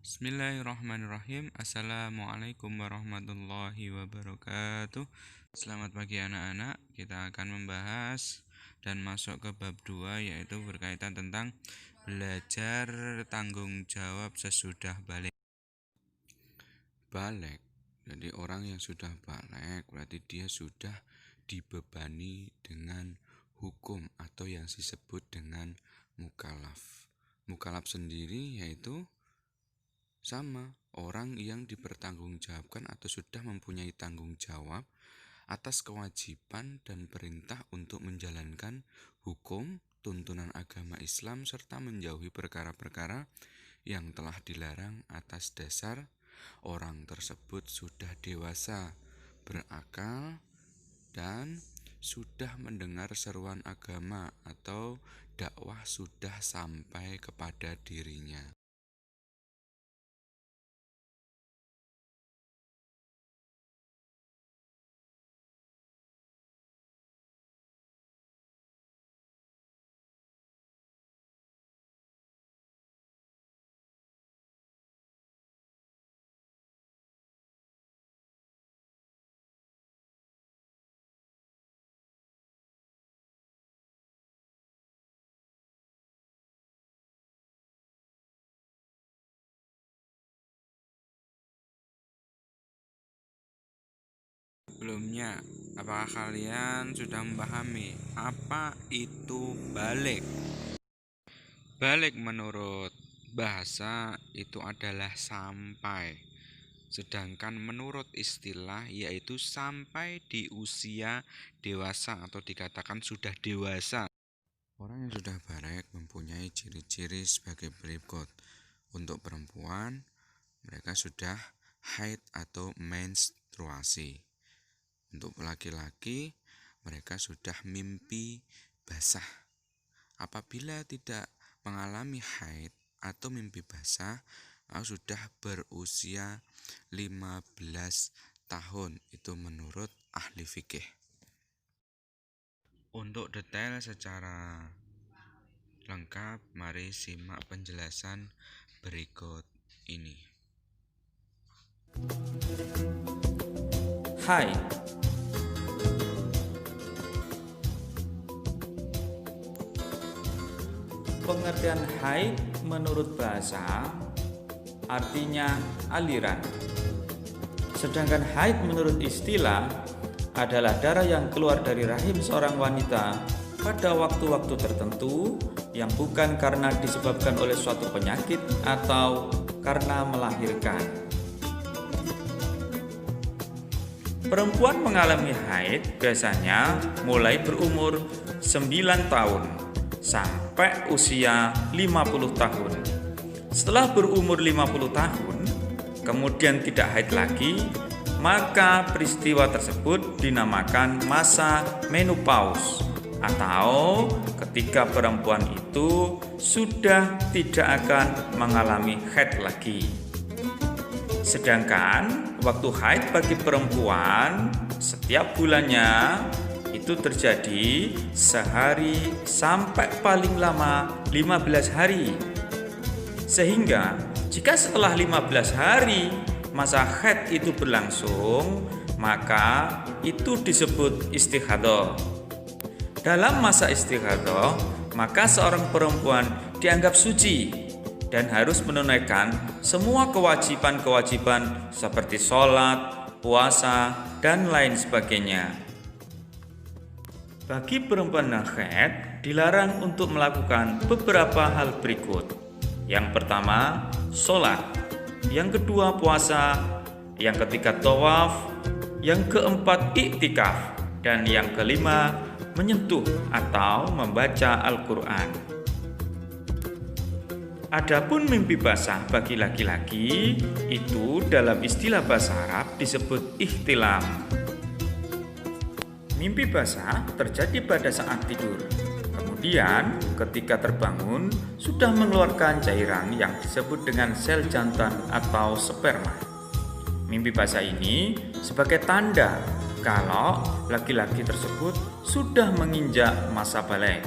Bismillahirrahmanirrahim. Assalamualaikum warahmatullahi wabarakatuh. Selamat pagi anak-anak. Kita akan membahas dan masuk ke bab 2, yaitu berkaitan tentang belajar tanggung jawab sesudah balik. Balik, jadi orang yang sudah balik berarti dia sudah dibebani dengan hukum atau yang disebut dengan mukallaf. Mukallaf sendiri yaitu sama orang yang dipertanggungjawabkan atau sudah mempunyai tanggung jawab atas kewajiban dan perintah untuk menjalankan hukum, tuntunan agama Islam, serta menjauhi perkara-perkara yang telah dilarang atas dasar orang tersebut sudah dewasa, berakal, dan sudah mendengar seruan agama atau dakwah sudah sampai kepada dirinya. Sebelumnya, apakah kalian sudah memahami apa itu balik? Balik menurut bahasa itu adalah sampai. Sedangkan menurut istilah yaitu sampai di usia dewasa atau dikatakan sudah dewasa. Orang yang sudah balik mempunyai ciri-ciri sebagai berikut. Untuk perempuan, mereka sudah haid atau menstruasi. Untuk laki-laki, mereka sudah mimpi basah. Apabila tidak mengalami haid atau mimpi basah, sudah berusia 15 tahun. Itu menurut ahli fikih. Untuk detail secara lengkap, mari simak penjelasan berikut ini. Haid. Pengertian haid menurut bahasa artinya aliran. Sedangkan haid menurut istilah adalah darah yang keluar dari rahim seorang wanita pada waktu-waktu tertentu yang bukan karena disebabkan oleh suatu penyakit atau karena melahirkan. Perempuan mengalami haid biasanya mulai berumur 9 tahun sampai usia 50 tahun. Setelah berumur 50 tahun, kemudian tidak haid lagi, maka peristiwa tersebut dinamakan masa menopause atau ketika perempuan itu sudah tidak akan mengalami haid lagi. Sedangkan waktu haid bagi perempuan setiap bulannya itu terjadi sehari sampai paling lama 15 hari. Sehingga jika setelah 15 hari masa haid itu berlangsung, maka itu disebut istighadah. Dalam masa istighadah, maka seorang perempuan dianggap suci dan harus menunaikan semua kewajiban-kewajiban seperti sholat, puasa, dan lain sebagainya. Bagi perempuan haid dilarang untuk melakukan beberapa hal berikut. Yang pertama, sholat. Yang kedua, puasa. Yang ketiga, tawaf. Yang keempat, iktikaf. Dan yang kelima, menyentuh atau membaca Al-Quran. Adapun mimpi basah bagi laki-laki itu dalam istilah bahasa Arab disebut ihtilam. Mimpi basah terjadi pada saat tidur. Kemudian ketika terbangun sudah mengeluarkan cairan yang disebut dengan sel jantan atau sperma. Mimpi basah ini sebagai tanda kalau laki-laki tersebut sudah menginjak masa balik.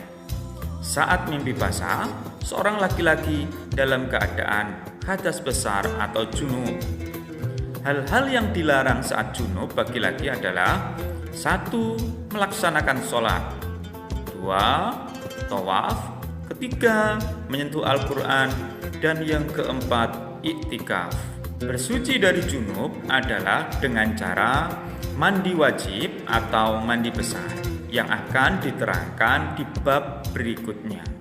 Saat mimpi basah, seorang laki-laki dalam keadaan hadas besar atau junub. Hal-hal yang dilarang saat junub bagi laki adalah 1. Melaksanakan sholat, 2. Tawaf, 3. Menyentuh Al-Quran, dan yang keempat iktikaf. Bersuci dari junub adalah dengan cara mandi wajib atau mandi besar yang akan diterangkan di bab berikutnya.